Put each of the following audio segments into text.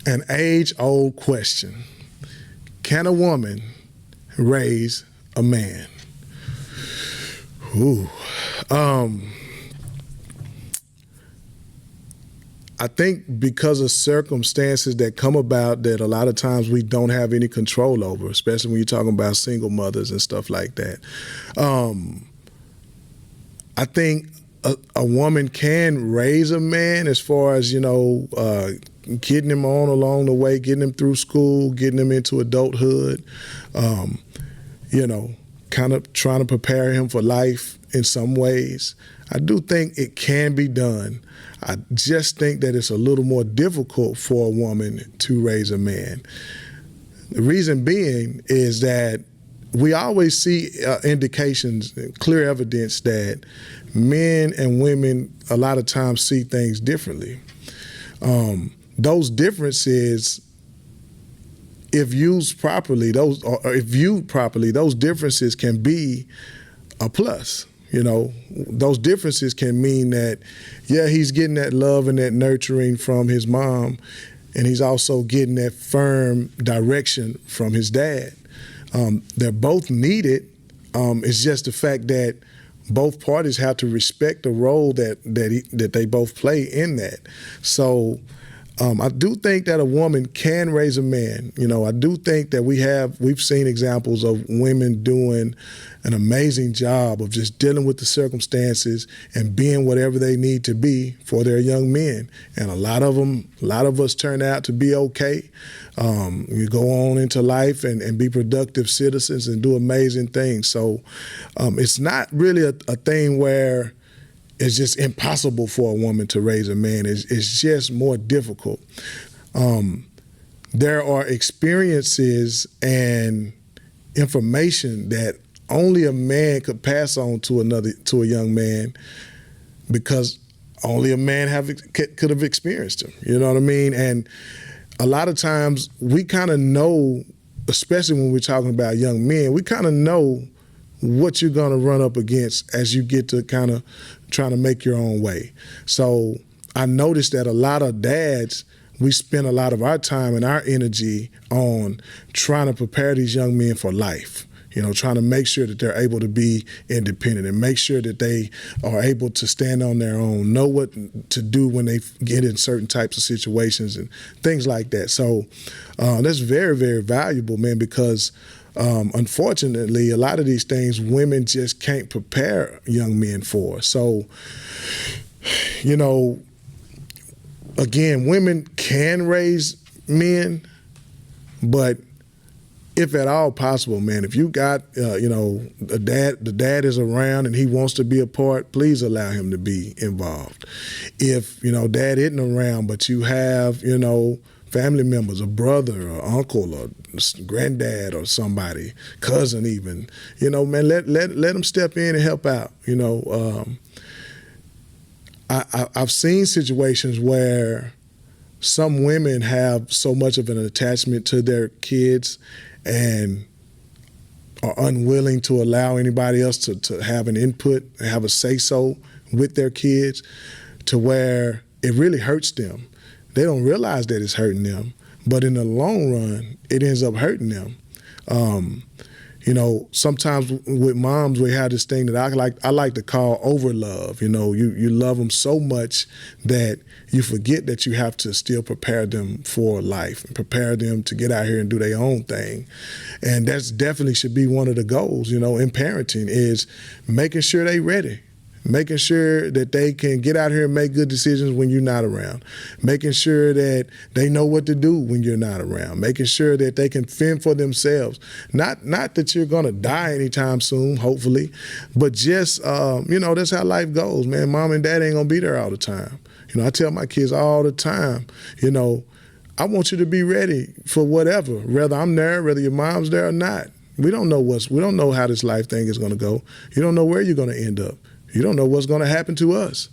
An age-old question. Can a woman raise a man? Ooh. I think because of circumstances that come about that a lot of times we don't have any control over, especially when you're talking about single mothers and stuff like that. I think a woman can raise a man as far as, getting him on along the way, getting him through school, getting him into adulthood, kind of trying to prepare him for life in some ways. I do think it can be done. I just think that it's a little more difficult for a woman to raise a man. The reason being is that we always see indications, clear evidence that men and women a lot of times see things differently. Those differences, if used properly, those differences can be a plus. Those differences can mean that, he's getting that love and that nurturing from his mom, and he's also getting that firm direction from his dad. They're both needed. It's just the fact that both parties have to respect the role that they both play in that. So I do think that a woman can raise a man. I do think that we've seen examples of women doing an amazing job of just dealing with the circumstances and being whatever they need to be for their young men. And a lot of us turn out to be okay. We go on into life and be productive citizens and do amazing things. So it's not really a thing where it's just impossible for a woman to raise a man. It's just more difficult. There are experiences and information that only a man could pass on to a young man, because only a man could have experienced them. You know what I mean? And a lot of times we kind of know, especially when we're talking about young men, we kind of know what you're going to run up against as you get to kind of trying to make your own way. So I noticed that a lot of dads, we spend a lot of our time and our energy on trying to prepare these young men for life. Trying to make sure that they're able to be independent and make sure that they are able to stand on their own, know what to do when they get in certain types of situations and things like that. So that's very, very valuable, man, because unfortunately, a lot of these things women just can't prepare young men for. So, again, women can raise men, but if at all possible, man, if you got, the dad is around and he wants to be a part, please allow him to be involved. If, dad isn't around, but you have, family members, a brother or uncle or granddad or somebody, cousin even, man, let them step in and help out. I've seen situations where some women have so much of an attachment to their kids and are unwilling to allow anybody else to have an input, have a say-so with their kids, to where it really hurts them. They don't realize that it's hurting them, but in the long run, it ends up hurting them. Sometimes with moms, we have this thing that I like to call overlove. You love them so much that you forget that you have to still prepare them for life and prepare them to get out here and do their own thing. And that's definitely should be one of the goals, in parenting, is making sure they're ready. Making sure that they can get out here and make good decisions when you're not around. Making sure that they know what to do when you're not around. Making sure that they can fend for themselves. Not that you're going to die anytime soon, hopefully, but just, that's how life goes, man. Mom and dad ain't going to be there all the time. I tell my kids all the time, I want you to be ready for whatever, whether I'm there, whether your mom's there or not. We don't know how this life thing is going to go. You don't know where you're going to end up. You don't know what's going to happen to us.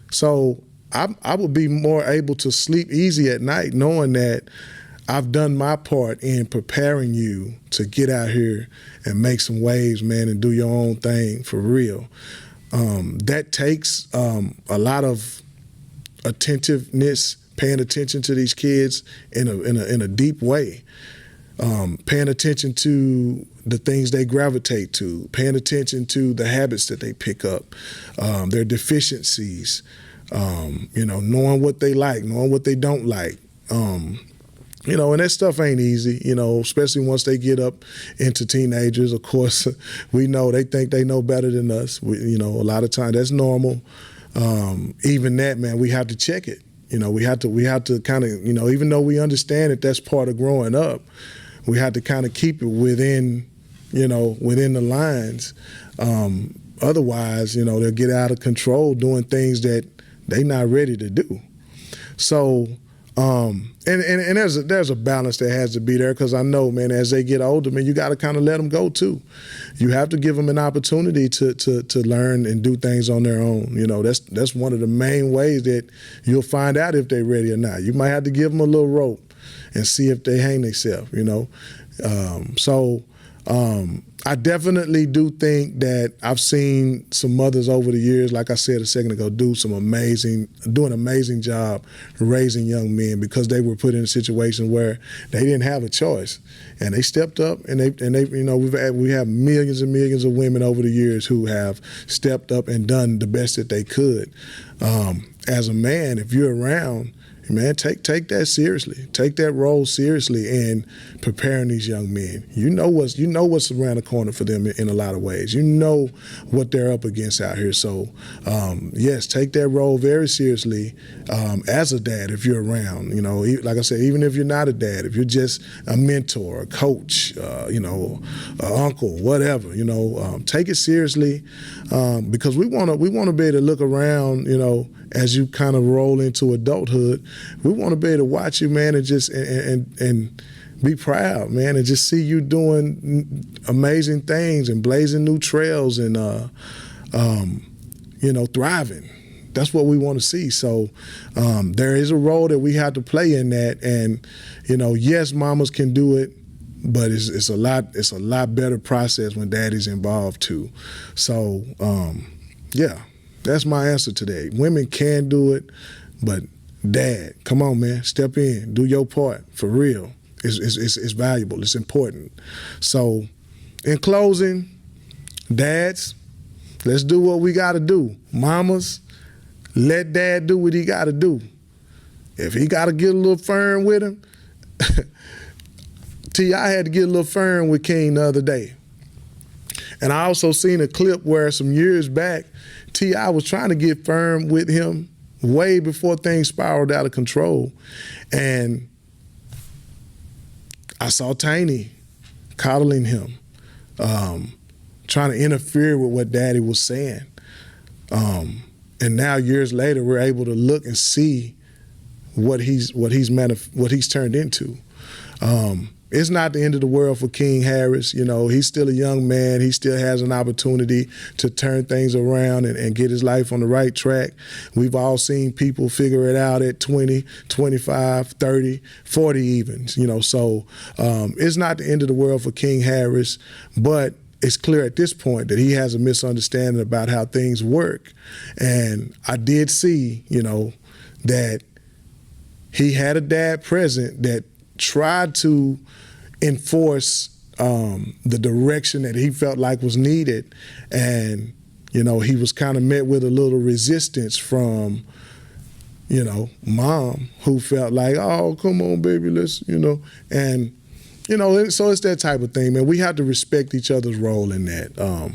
So I would be more able to sleep easy at night knowing that I've done my part in preparing you to get out here and make some waves, man, and do your own thing for real. That takes a lot of attentiveness paying attention to these kids in a deep way, paying attention to the things they gravitate to, paying attention to the habits that they pick up, their deficiencies, knowing what they like, knowing what they don't like. And that stuff ain't easy, especially once they get up into teenagers. Of course, we know they think they know better than us. A lot of times that's normal. Even that, man, we have to check it. We have to kind of, even though we understand that that's part of growing up, we have to kind of keep it within the lines. Otherwise, they'll get out of control doing things that they're not ready to do. So, and there's a balance that has to be there, because I know, man, as they get older, man, you got to kind of let them go too. You have to give them an opportunity to learn and do things on their own. That's one of the main ways that you'll find out if they're ready or not. You might have to give them a little rope and see if they hang themselves. I definitely do think that I've seen some mothers over the years, like I said a second ago, do an amazing job raising young men, because they were put in a situation where they didn't have a choice, and they stepped up, and we have millions and millions of women over the years who have stepped up and done the best that they could. As a man, if you're around, man, take that seriously. Take that role seriously in preparing these young men. You know what's around the corner for them in a lot of ways. You know what they're up against out here. So, yes, take that role very seriously as a dad if you're around. Like I said, even if you're not a dad, if you're just a mentor, a coach, an uncle, whatever, take it seriously, because we want to be able to look around, as you kind of roll into adulthood. We want to be able to watch you, man, and just and be proud, man, and just see you doing amazing things and blazing new trails and thriving. That's what we want to see. So there is a role that we have to play in that, and yes, mamas can do it, but it's a lot better process when daddy's involved too. So yeah. That's my answer today. Women can do it, but dad, come on, man, step in, do your part for real. It's valuable, it's important. So, in closing, dads, let's do what we got to do. Mamas, let dad do what he got to do. If he got to get a little firm with him, I had to get a little firm with King the other day. And I also seen a clip where some years back, T.I. was trying to get firm with him way before things spiraled out of control. And I saw Tiny coddling him, trying to interfere with what Daddy was saying. And now years later, we're able to look and see what he's turned into. It's not the end of the world for King Harris. He's still a young man. He still has an opportunity to turn things around and get his life on the right track. We've all seen people figure it out at 20, 25, 30, 40 even. So it's not the end of the world for King Harris, but it's clear at this point that he has a misunderstanding about how things work. And I did see, that he had a dad present that tried to enforce the direction that he felt like was needed. And, he was kind of met with a little resistance from, mom, who felt like, oh, come on, baby, let's, and, so it's that type of thing, man. We have to respect each other's role in that.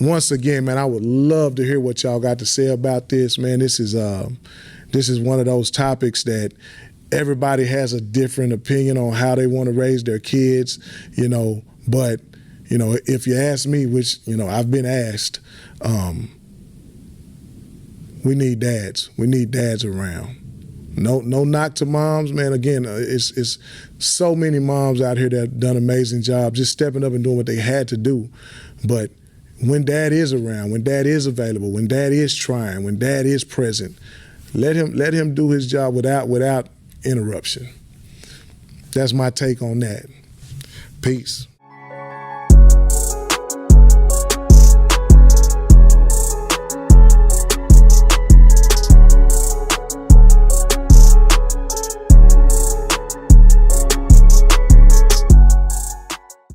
Once again, man, I would love to hear what y'all got to say about this, man. This is one of those topics that everybody has a different opinion on how they want to raise their kids, but, if you ask me, which, I've been asked, we need dads. We need dads around. No knock to moms, man. Again, it's so many moms out here that have done an amazing job just stepping up and doing what they had to do. But when dad is around, when dad is available, when dad is trying, when dad is present, let him do his job without interruption. That's my take on that. Peace.